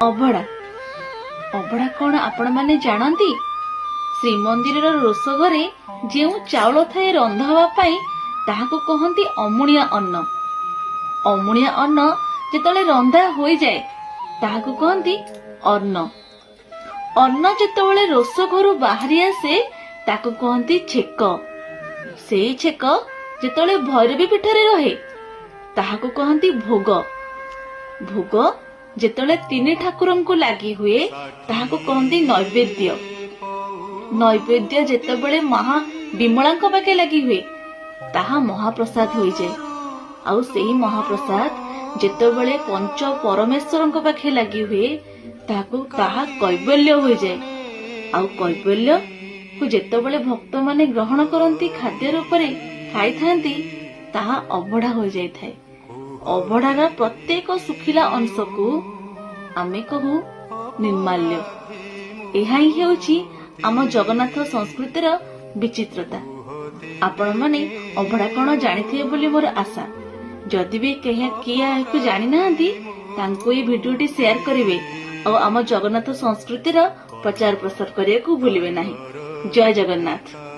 ଅଭଡ଼ା ଅଭଡ଼ା କଣ ଆପଣ ମାନେ ଜାଣନ୍ତି? ଶ୍ରୀମନ୍ଦିରର ରୋଷଘରେ ଯେଉଁ ଚାଉଳ ଥାଏ ରନ୍ଧା ହେବା ପାଇଁ ତାହାକୁ କହନ୍ତି ଅମୁଣିଆ ଅନ୍ନ। ଅମୁଣିଆ ଅନ୍ନ ଯେତେବେଳେ ରନ୍ଧା ହୋଇଯାଏ ତାହାକୁ କହନ୍ତି ଅନ୍ନ। ଅନ୍ନ ଯେତେବେଳେ ରୋଷଘରୁ ବାହାରି ଆସେ ତାକୁ କହନ୍ତି ଛେକ। ସେଇ ଛେକ ଯେତେବେଳେ ଭୈରବୀ ପୀଠରେ ରହେ ତାହାକୁ କହନ୍ତି ଭୋଗ। ଭୋଗ ଯେତେବେଳେ ତିନି ଠାକୁରଙ୍କୁ ଲାଗି ହୁଏ ତାହାକୁ କହନ୍ତି ନୈବେଦ୍ୟ। ନୈବେଦ୍ୟ ଯେତେବେଳେ ମହା ବିମଳାଙ୍କ ପାଖେ ଲାଗି ହୁଏ ତାହା ମହାପ୍ରସାଦ ହୋଇଯାଏ। ଆଉ ସେହି ମହାପ୍ରସାଦ ଯେତେବେଳେ ପଞ୍ଚ ପରମେଶ୍ୱରଙ୍କ ପାଖେ ଲାଗି ହୁଏ ତାହା କୈବଲ୍ୟ ହୋଇଯାଏ। ଆଉ କୈବଲ୍ୟକୁ ଯେତେବେଳେ ଭକ୍ତମାନେ ଗ୍ରହଣ କରନ୍ତି ଖାଦ୍ୟ ରୂପରେ ଖାଇଥାନ୍ତି ତାହା ଅଭଡ଼ା ହୋଇଯାଇଥାଏ। ଅଭଡ଼ାର ପ୍ରତ୍ୟେକ ଶୁଖିଲା ଅଂଶକୁ ଆମେ କହୁ ନିର୍ମାଲ୍ୟ। ଏହା ହିଁ ହେଉଛି ଆମ ଜଗନ୍ନାଥ ସଂସ୍କୃତିର ବିଚିତ୍ରତା। ଆପଣମାନେ ଅଭଡ଼ା କଣ ଜାଣିଥିବେ ବୋଲି ମୋର ଆଶା। ଯଦି ବି କିଏ ଏହାକୁ ଜାଣିନାହାନ୍ତି ତାଙ୍କୁ ଏହି ଭିଡିଓଟି ସେୟାର କରିବେ ଆଉ ଆମ ଜଗନ୍ନାଥ ସଂସ୍କୃତିର ପ୍ରଚାର ପ୍ରସାର କରିବାକୁ ଭୁଲିବେ ନାହିଁ। ଜୟ ଜଗନ୍ନାଥ।